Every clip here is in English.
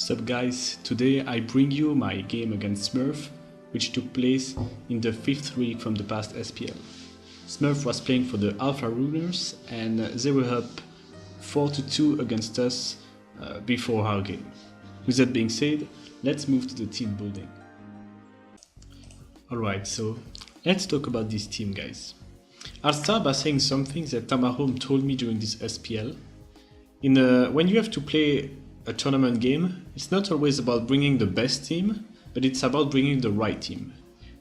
Sup guys, today I bring you my game against Smurf, which took place in the 5th week from the past SPL. Smurf was playing for the Alpha Runners and they were up 4-2 against us before our game. With that being said, let's move to the team building. Alright, so let's talk about this team, guys. I'll start by saying something that Tamahome told me during this SPL. When you have to play a tournament game, it's not always about bringing the best team, but it's about bringing the right team.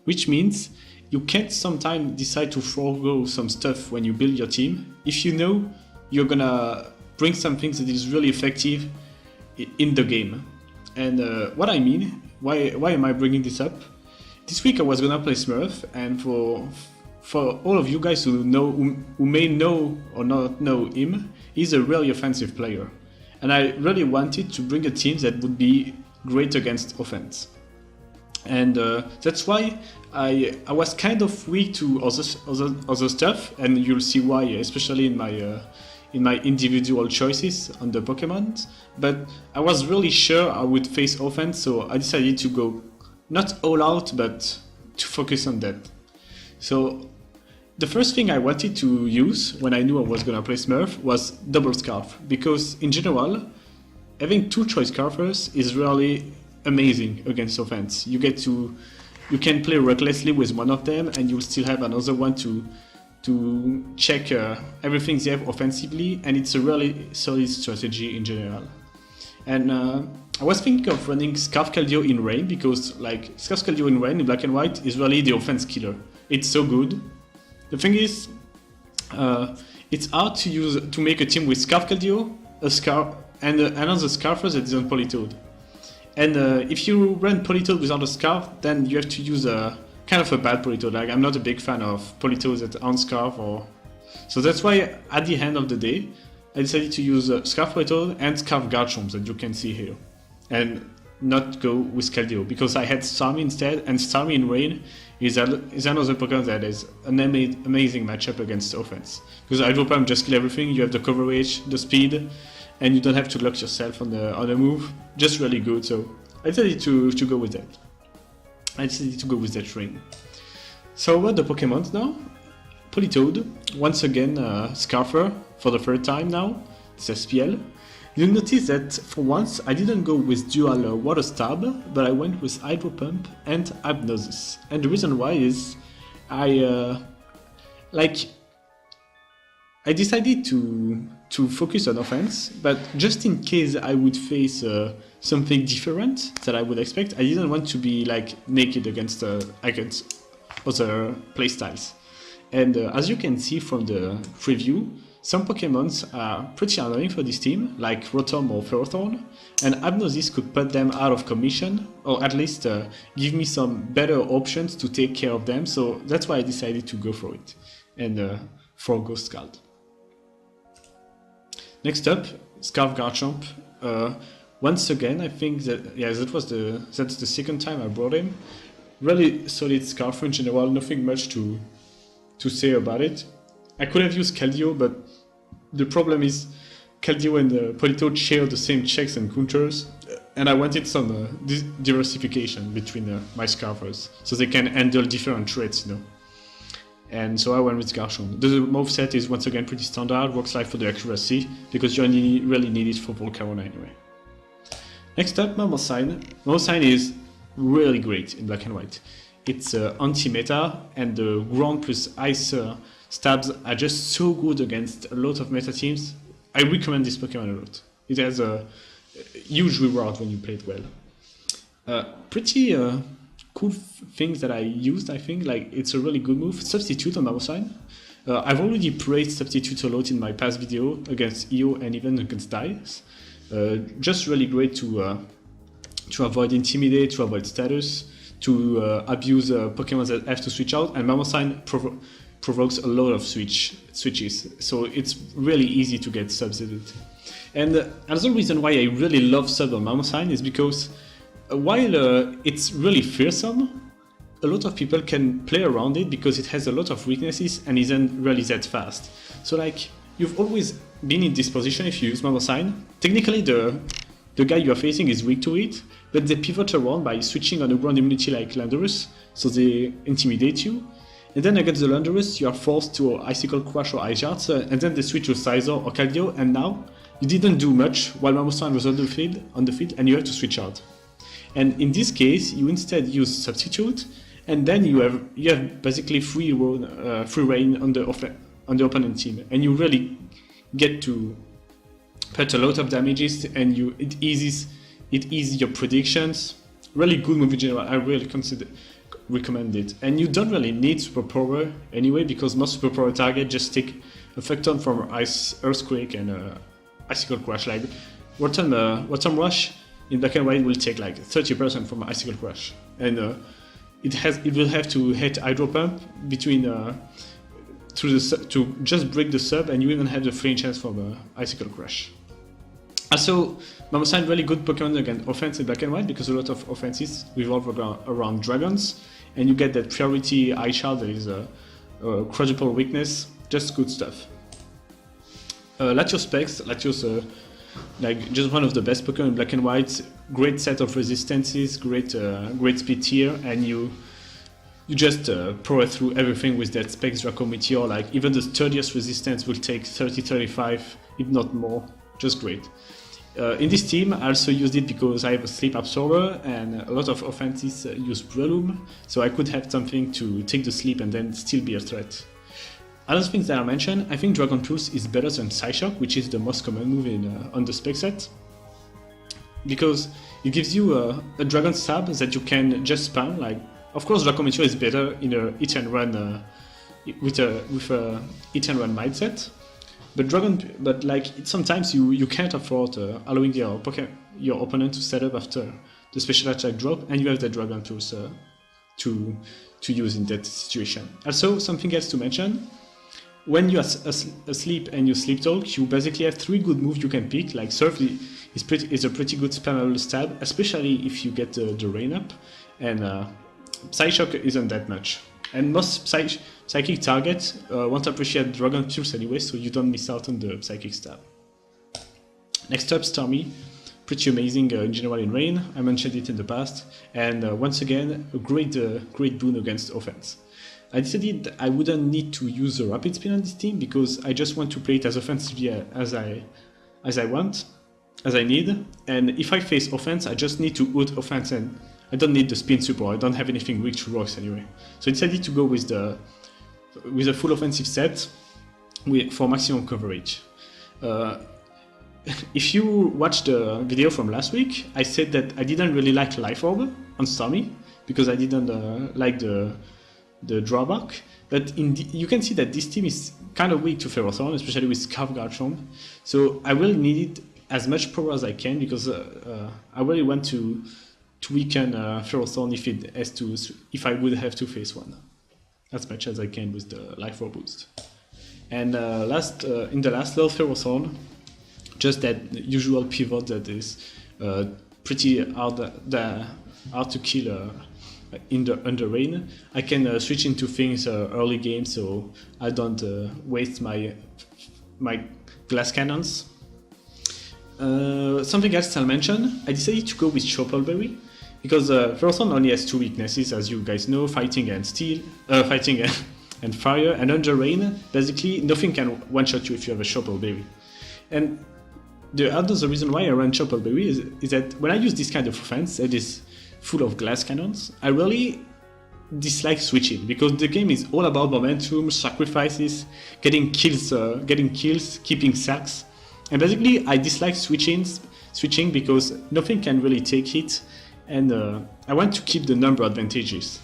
Which means you can't sometimes decide to forego some stuff when you build your team if you know you're gonna bring something that is really effective in the game. And what I mean, why am I bringing this up? This week I was gonna play Smurf, and for all of you guys who may know or not know him, he's a really offensive player. And I really wanted to bring a team that would be great against offense. And that's why I was kind of weak to other stuff, and you'll see why, especially in my individual choices on the Pokemon. But I was really sure I would face offense, so I decided to go not all out, but to focus on that. So the first thing I wanted to use when I knew I was gonna play Smurf was double Scarf, because in general, having two choice Scarfers is really amazing against offense. You can play recklessly with one of them, and you'll still have another one to check everything they have offensively, and it's a really solid strategy in general. And I was thinking of running Scarf Keldeo in Rain, because like Scarf Keldeo in Rain in black and white is really the offense killer. It's so good. The thing is, it's hard to make a team with Scarf Keldeo, a Scarf, and another Scarfer that isn't Politoed. And if you run Politoed without a Scarf, then you have to use a kind of a bad Politoed. Like, I'm not a big fan of Politoeds that aren't Scarf, so that's why at the end of the day, I decided to use Scarf Politoed and Scarf Garchomp that you can see here, and not go with Keldeo, because I had Starmie instead, and Starmie in Rain is another Pokemon that is an amazing matchup against offense. Because Hydro Pump just kill everything, you have the coverage, the speed, and you don't have to lock yourself on the move. Just really good, so I decided to go with that. I decided to go with that Rain. So about the Pokemon now, Politoed, once again Scarfer for the third time now, it's SPL. You'll notice that for once I didn't go with dual Water Stab, but I went with Hydro Pump and Hypnosis. And the reason why is I decided to focus on offense, but just in case I would face something different that I would expect, I didn't want to be like naked against other playstyles. And as you can see from the preview, some Pokemons are pretty annoying for this team, like Rotom or Ferrothorn, and Hypnosis could put them out of commission, or at least give me some better options to take care of them, so that's why I decided to go for it, and for Ghost Scald. Next up, Scarf Garchomp. Once again, I think that, yeah, that's the second time I brought him. Really solid Scarf in general, nothing much to say about it. I could have used Keldeo, but the problem is Keldeo and Politoed share the same checks and counters, and I wanted some diversification between my Scarfers, so they can handle different traits, you know. And so I went with Garchomp. The move set is once again pretty standard, works like for the accuracy, because you only really need it for Volcarona anyway. Next up, Mamosine. Mamosine is really great in black and white. It's anti-meta, and the ground plus ice stabs are just so good against a lot of meta teams. I recommend this Pokemon a lot. It has a huge reward when you play it well. Pretty cool things that I used, I think, like it's a really good move. Substitute on Mamosine. I've already praised Substitute a lot in my past video against EO and even against Dice. Just really great to avoid Intimidate, to avoid status, to abuse Pokemon that have to switch out, and Mamosine provokes a lot of switches, so it's really easy to get substituted. And another reason why I really love sub on Mamosine is because while it's really fearsome, a lot of people can play around it because it has a lot of weaknesses and isn't really that fast. So like, you've always been in this position if you use Mamosine. Technically the the guy you are facing is weak to it, but they pivot around by switching on a ground immunity like Landorus, so they intimidate you. And then against the Landorus, you are forced to Icicle Crush or Ice Shards, and then they switch to Scizor or Caldio, and now you didn't do much while Mamoswine was on the field, and you have to switch out. And in this case, you instead use Substitute, and then you have basically free reign on the opponent team, and you really get to put a lot of damages, and it eases your predictions. Really good move in general. I really recommend it. And you don't really need Superpower anyway, because most Superpower targets just take a Fuckton from Earthquake and Icicle Crush. Like Rotom Rush in Black and White will take like 30% from Icicle Crush, and it will have to hit Hydro Pump between to just break the sub, and you even have the free chance from Icicle Crush. Also, Mamoswine really good Pokemon against offense in Black and White, because a lot of offenses revolve around dragons, and you get that priority Ice Shard that is a quadruple weakness. Just good stuff. Latios specs, Latios like just one of the best Pokemon in Black and White. Great set of resistances, great speed tier, and you just power through everything with that specs Draco Meteor. Like even the sturdiest resistance will take 30-35, if not more. Just great. In this team, I also used it because I have a Sleep Absorber, and a lot of offenses use Breloom, so I could have something to take the sleep and then still be a threat. Other things that I mentioned, I think Dragon Pulse is better than Psyshock, which is the most common move on the spec set, because it gives you a Dragon Stab that you can just spam. Like, of course, Draco Meteor is better in a hit and run with a hit and run mindset, but like sometimes you can't afford allowing your opponent to set up after the special attack drop, and you have the Dragon Pulse to use in that situation. Also, something else to mention. When you're asleep and you sleep talk, you basically have 3 good moves you can pick. Like Surf is a pretty good spammable stab, especially if you get the rain up, and Psyshock isn't that much. And most psychic targets won't appreciate Dragon Pulse anyway, so you don't miss out on the psychic stab. Next up, Starmie. Pretty amazing in general in rain. I mentioned it in the past, and once again, a great boon against offense. I decided that I wouldn't need to use a rapid spin on this team, because I just want to play it as offensively as I need. And if I face offense, I just need to out offense, and I don't need the spin support. I don't have anything weak to rocks anyway. So I decided to go with a full offensive set for maximum coverage. If you watched the video from last week, I said that I didn't really like Life Orb on Starmie, because I didn't like the drawback, but you can see that this team is kind of weak to Ferrothorn, especially with Scarf Garchomp. So I will need it as much power as I can, because I really want to weaken Ferrothorn if I would have to face one, as much as I can with the Life Orb boost. And in the last level Ferrothorn, just that usual pivot that is pretty hard to kill under rain. I can switch into things early game, so I don't waste my glass cannons. Something else I'll mention, I decided to go with Choppleberry, because Ferrothorn only has 2 weaknesses, as you guys know: fighting and steel, fighting and fire. And under rain, basically nothing can one-shot you if you have a Choppleberry. And the other reason why I run Choppleberry is that when I use this kind of offense that is full of glass cannons, I really dislike switching, because the game is all about momentum, sacrifices, getting kills, keeping sacks, and basically I dislike switching because nothing can really take it, and I want to keep the number advantages.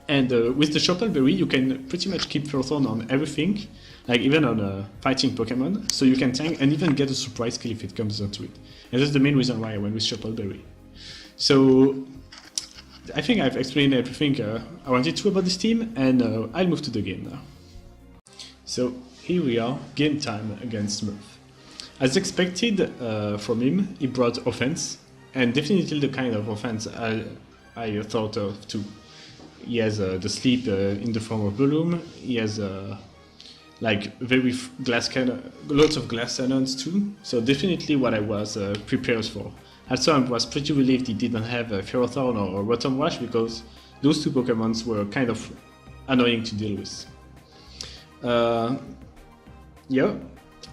And with the Choppleberry, you can pretty much keep Ferrothorn on everything, like even on fighting Pokemon, so you can tank and even get a surprise kill if it comes down to it. And that's the main reason why I went with Choppleberry. So I think I've explained everything I wanted to about this team, and I'll move to the game now. So here we are, game time against Smurf. As expected from him, he brought offense, and definitely the kind of offense I thought of too. He has the sleep in the form of Bloom, he has like very glass cannon, lots of glass cannons too. So definitely what I was prepared for. Also, I was pretty relieved he didn't have Ferrothorn or Rotom Wash because those two Pokemons were kind of annoying to deal with. Yeah,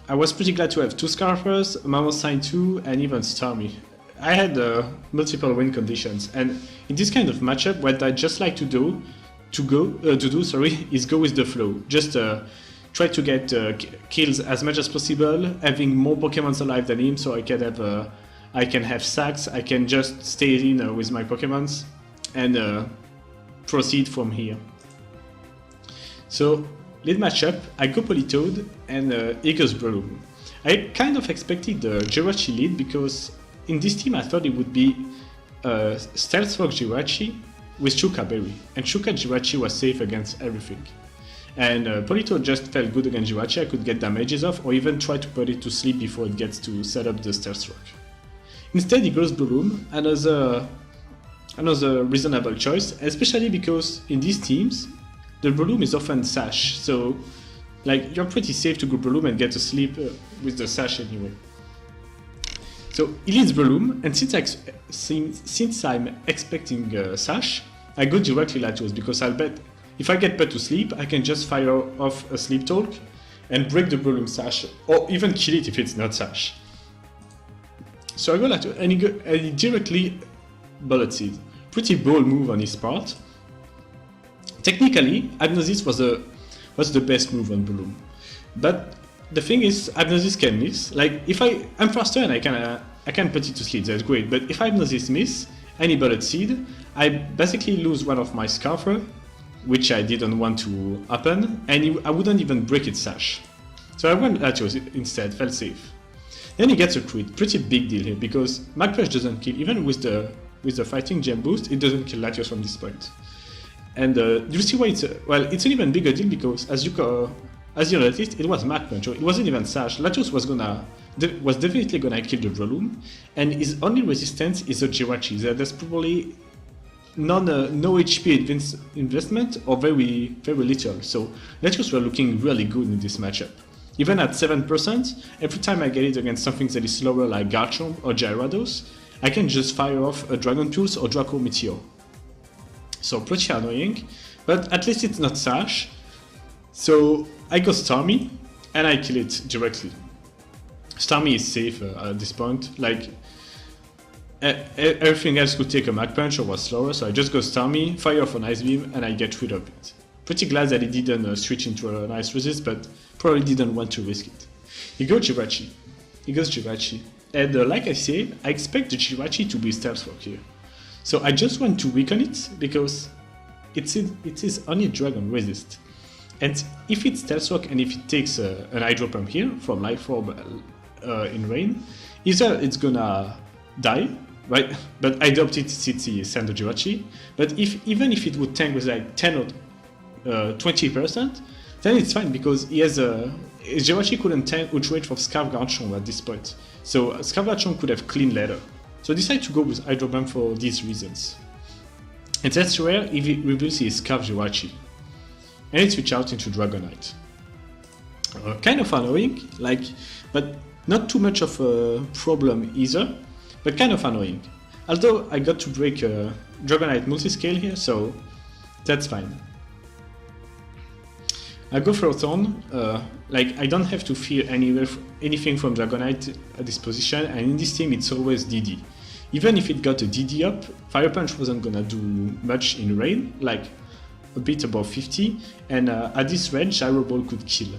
I was pretty glad to have two Scarfers, Mammothine 2, and even Starmie. I had multiple win conditions, and in this kind of matchup, what I just like to do, is go with the flow. Just try to get kills as much as possible, having more Pokemons alive than him, so I can have sacks. I can just stay in with my Pokemons and proceed from here. So lead matchup, I go Politoed and he goes Breloom. I kind of expected the Jirachi lead because in this team I thought it would be Stealth Rock Jirachi with Shuka Berry, and Shuka Jirachi was safe against everything. And Politoed just felt good against Jirachi. I could get damages off or even try to put it to sleep before it gets to set up the Stealth Rock. Instead he goes Breloom, another reasonable choice, especially because in these teams the Breloom is often Sash, so like you're pretty safe to go Breloom and get to sleep with the Sash anyway. So he leads Breloom, and since I'm expecting Sash, I go directly Latios because I'll bet if I get put to sleep, I can just fire off a Sleep Talk and break the Breloom Sash, or even kill it if it's not Sash. So I go Latios, and he directly Bullet Seed. Pretty bold move on his part. Technically, Hypnosis was the best move on Breloom, but the thing is, Hypnosis can miss. Like if I'm faster and I can put it to sleep, that's great. But if Hypnosis miss any Bullet Seed, I basically lose one of my Scarfer, which I didn't want to happen, and I wouldn't even break its Sash. So I went Latios instead, felt safe. Then he gets a crit, pretty big deal here because Magpunch doesn't kill, even with the Fighting Gem boost, it doesn't kill Latios from this point. And you see why it's an even bigger deal because as you noticed, it was Magpunch, so it wasn't even Sash. Latios was definitely gonna kill the Breloom, and his only resistance is a Jirachi. There's probably no HP investment or very very little. So Latios were looking really good in this matchup. Even at 7%, every time I get it against something that is slower like Garchomp or Gyarados, I can just fire off a Dragon Pulse or Draco Meteor. So pretty annoying, but at least it's not Sash. So I go Starmie and I kill it directly. Starmie is safe at this point, like everything else could take a Magpunch or was slower, so I just go Starmie, fire off an Ice Beam and I get rid of it. Pretty glad that he didn't switch into a nice resist, but probably didn't want to risk it. He goes Jirachi. And like I said, I expect the Jirachi to be Stealth Rock here. So I just want to weaken it because it is only Dragon Resist. And if it's Stealth Rock and if it takes an Hydro Pump here from Life Orb in Rain, either it's gonna die, right? But I doubt it since he sent the Jirachi. But even if it would tank with like 10 or 20%, then it's fine because his Jirachi couldn't tank Ultra Rage for Scarf Garchomp at this point. So Scarf Garchomp could have clean later. So I decided to go with Hydro Pump for these reasons. And that's where he reveals his Scarf Jirachi. And it switches out into Dragonite. Kind of annoying, but not too much of a problem either, but kind of annoying. Although I got to break Dragonite multiscale here, so that's fine. I go for a Thorn, I don't have to fear anything from Dragonite at this position, and in this team it's always DD. Even if it got a DD up, Fire Punch wasn't gonna do much in Rain, like a bit above 50, and at this range Gyro Ball could kill.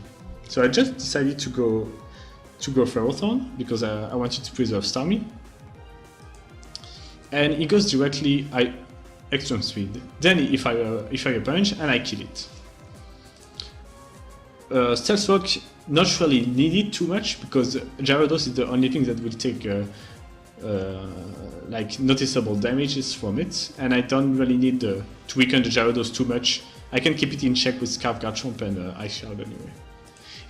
So I just decided to go Ferrothorn because I wanted to preserve Starmie. And he goes directly Extreme Speed. Then he fire Punch and I kill it. Stealth Rock not really needed too much because Gyarados is the only thing that will take noticeable damages from it, and I don't really need to weaken the Gyarados too much. I can keep it in check with Scarf Garchomp and Ice Shard anyway.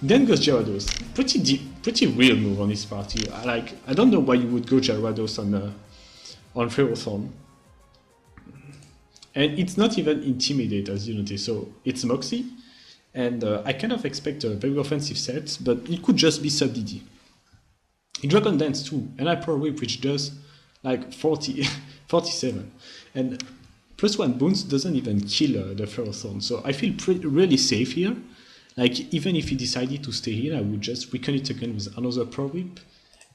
Then goes Gyarados. Pretty real move on his part here. I don't know why you would go Gyarados on Ferrothorn. And it's not even Intimidate, as you notice. So it's Moxie, and I kind of expect a very offensive set, but it could just be sub DD. He Dragon Dance too, and I Pro Whip, which does like 40, 47. And +1 boons doesn't even kill the Ferrothorn, so I feel really safe here. Like, even if he decided to stay here, I would just weaken it again with another Pro Whip,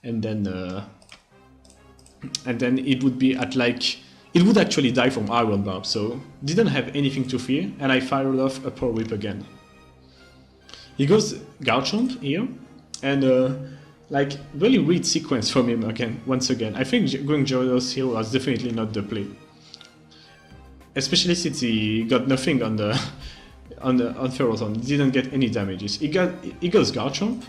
and then it would be at like, it would actually die from Iron Barb, so didn't have anything to fear, and I fired off a Pro Whip again. He goes Garchomp here, and like, really weird sequence from him again, once again. I think going Gyarados here was definitely not the play. Especially since he got nothing on the on Ferrothorn, he didn't get any damages. He goes Garchomp,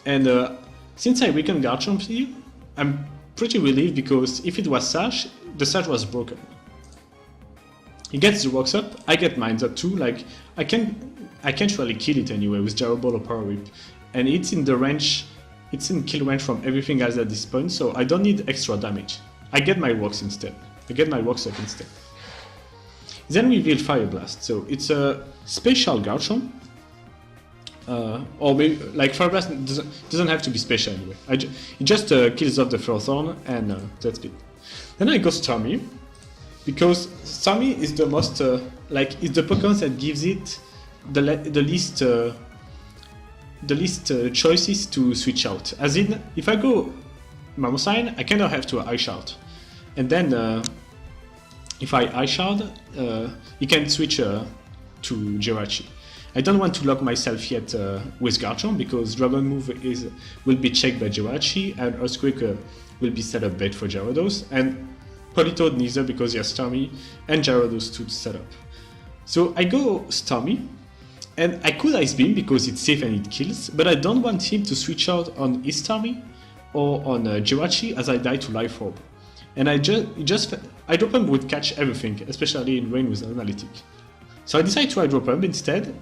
and since I weakened Garchomp here, I'm pretty relieved because if it was Sash, the Sash was broken. He gets the rocks up, I get mines up too, like I can't really kill it anyway with Gyro Ball or Power Whip. And it's in the range, it's in kill range from everything else at this point, so I don't need extra damage. I get my rocks instead. I get my rocks up instead. Then we reveal Fire Blast, so it's a special Garchomp. Or maybe, like, Fire Blast doesn't have to be special anyway. It just kills off the Ferrothorn, and that's it. Then I go Starmie, because Starmie is the most, like, it's the Pokemon that gives it the least choices to switch out. As in, if I go Mamosine, I kind of have to Ice Shard. And then, if I Ice Shard, you can switch to Jirachi. I don't want to lock myself yet with Garchomp because Dragon Move will be checked by Jirachi, and Earthquake will be set up bait for Gyarados, and Politoed neither because he has Starmie and Gyarados to set up. So I go Starmie, and I could Ice Beam because it's safe and it kills, but I don't want him to switch out on his Starmie or on Jirachi as I die to Life Orb. And I Drop Pump would catch everything, especially in rain with Analytic. So I decided to Hydro Pump instead,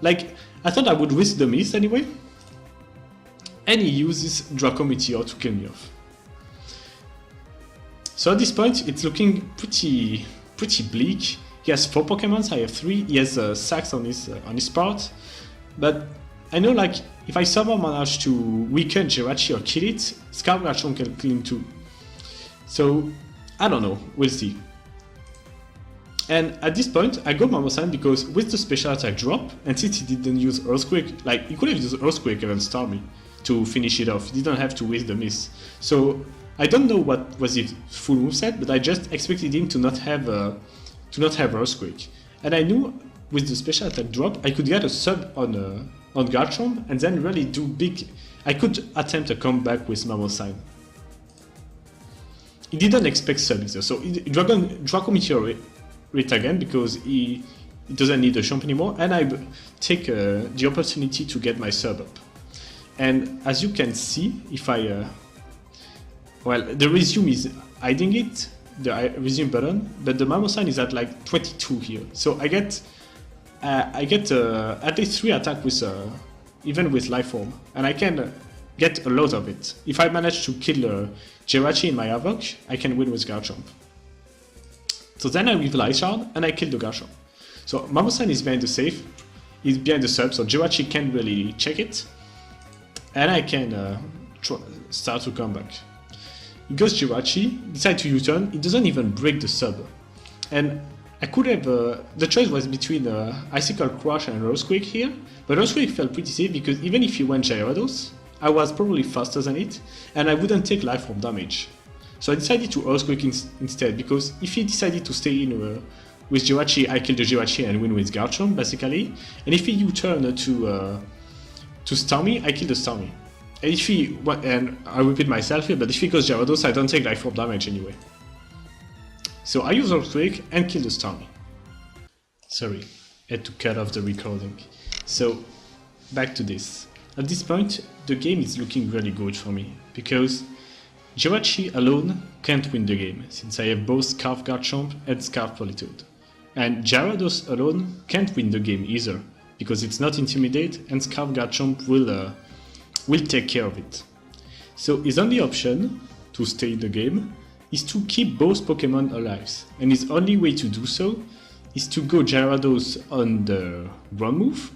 like, I thought I would risk the miss anyway. And he uses Draco Meteor to kill me off. So at this point, it's looking pretty bleak. He has 4 Pokemons, I have 3, he has Sax on his part. But I know, like, if I somehow manage to weaken Jirachi or kill it, Scarf Garchomp can kill him too. So, I don't know, we'll see. And at this point, I go Mamosine because with the special attack drop, and since he didn't use Earthquake, like, he could have used Earthquake and Starmie to finish it off, he didn't have to waste the miss. So, I don't know what was his full moveset, but I just expected him to not have Earthquake. And I knew with the special attack drop, I could get a sub on Garchomp, and then really do big, I could attempt a comeback with Mamosine. He didn't expect sub either, so Draco Meteor again because he doesn't need the Chomp anymore, and I take the opportunity to get my sub up. And as you can see, if I well, the resume is hiding it, the resume button, but the Mamosine is at like 22 here, so I get at least 3 attack with even with Life Form, and I can get a lot of it. If I manage to kill Jirachi in my Havoc, I can win with Garchomp. So then I reveal Ice Shard, and I kill the Garchomp. So Mamosine is behind the safe, he's behind the sub, so Jirachi can't really check it. And I can start to come back. He goes Jirachi, decides to U-turn, he doesn't even break the sub. And I could have, the choice was between Icicle Crush and Earthquake here, but Earthquake felt pretty safe because even if he went Gyarados, I was probably faster than it, and I wouldn't take Life Orb damage. So I decided to Earthquake instead, because if he decided to stay in with Jirachi, I kill the Jirachi and win with Garchomp, basically. And if he U-turn to Starmie, I kill the Starmie. And if he, and I repeat myself here, but if he goes Gyarados, I don't take Life Orb damage anyway. So I use Earthquake and kill the Starmie. Sorry, I had to cut off the recording. So, back to this. At this point, the game is looking really good for me, because Jirachi alone can't win the game, since I have both Scarf Garchomp and Scarf Politoed. And Gyarados alone can't win the game either, because it's not Intimidate and Scarf Garchomp will take care of it. So his only option to stay in the game is to keep both Pokemon alive, and his only way to do so is to go Gyarados on the ground move,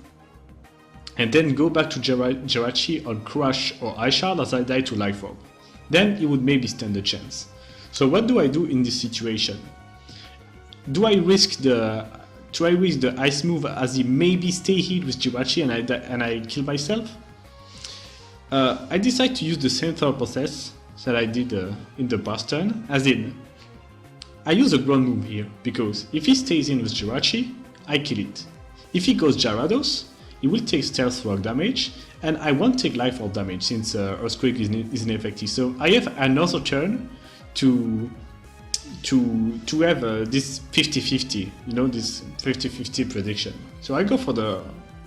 and then go back to Jirachi on Crush or Ice Shard as I die to Life Orb. Then he would maybe stand a chance. So what do I do in this situation? Do I risk the ice move as he maybe stay hit with Jirachi and I kill myself? I decide to use the same thought process that I did in the past turn, as in, I use a ground move here, because if he stays in with Jirachi, I kill it. If he goes Gyarados, he will take Stealth Rock damage, and I won't take Life Orb damage since Earthquake is ineffective. So I have another turn to have this 50-50, you know, this 50-50 prediction. So I go for the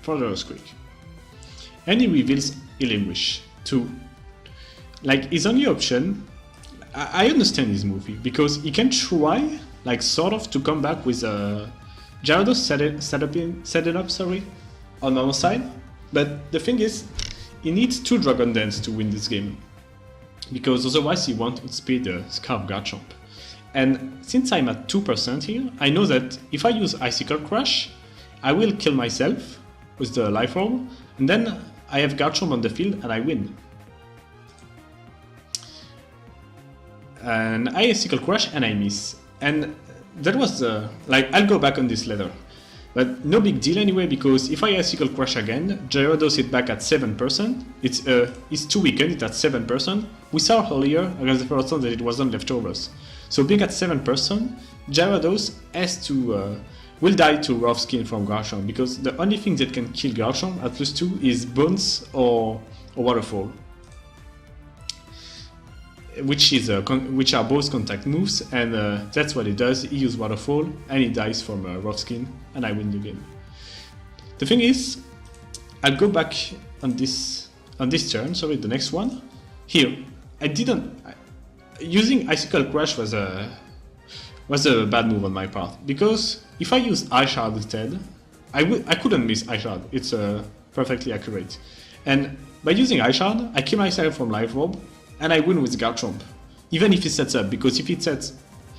Earthquake. And he reveals Healing Wish to, like, his only option. I understand his movie because he can try, like, sort of to come back with a Gyarados set it up on our side, but the thing is, he needs 2 Dragon Dance to win this game, because otherwise he won't outspeed the Scarf Garchomp. And since I'm at 2% here, I know that if I use Icicle Crush, I will kill myself with the Life Orb, and then I have Garchomp on the field and I win. And I Icicle Crush and I miss. And that was like, I'll go back on this later. But no big deal anyway, because if I Icicle Crush again, Gyarados hit back at 7%, it's too weakened, it's at 7%. We saw earlier against the first one that it wasn't leftovers. So being at 7%, Gyarados has to will die to Rough Skin from Garchomp, because the only thing that can kill Garchomp at +2 is Bones or Waterfall, which are both contact moves, and that's what he does. He uses Waterfall and he dies from Rough Skin, and I win the game. The thing is, I'll go back on this turn, sorry, the next one. Here, using Icicle Crush was a bad move on my part, because if I use Ice Shard instead, I couldn't miss Ice Shard, it's perfectly accurate. And by using Ice Shard, I kill myself from Life Orb, and I win with Garchomp, even if it sets up, because if it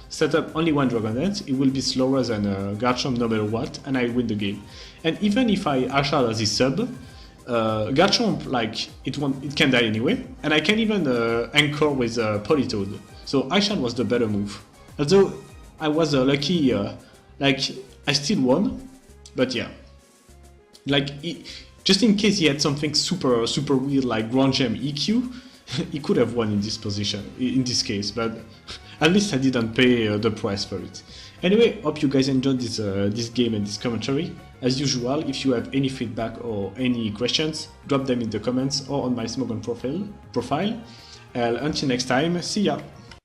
set up only 1 Dragon Dance, it will be slower than Garchomp no matter what, and I win the game. And even if I Ice Shard as his sub, Garchomp, like, it can die anyway, and I can even anchor with Politoed. So Ice Shard was the better move. Although I was lucky, like, I still won, but yeah. Like, just in case he had something super weird like Ground Gem EQ, he could have won in this position, in this case, but at least I didn't pay the price for it. Anyway, hope you guys enjoyed this game and this commentary. As usual, if you have any feedback or any questions, drop them in the comments or on my Smurf profile. Until next time, see ya!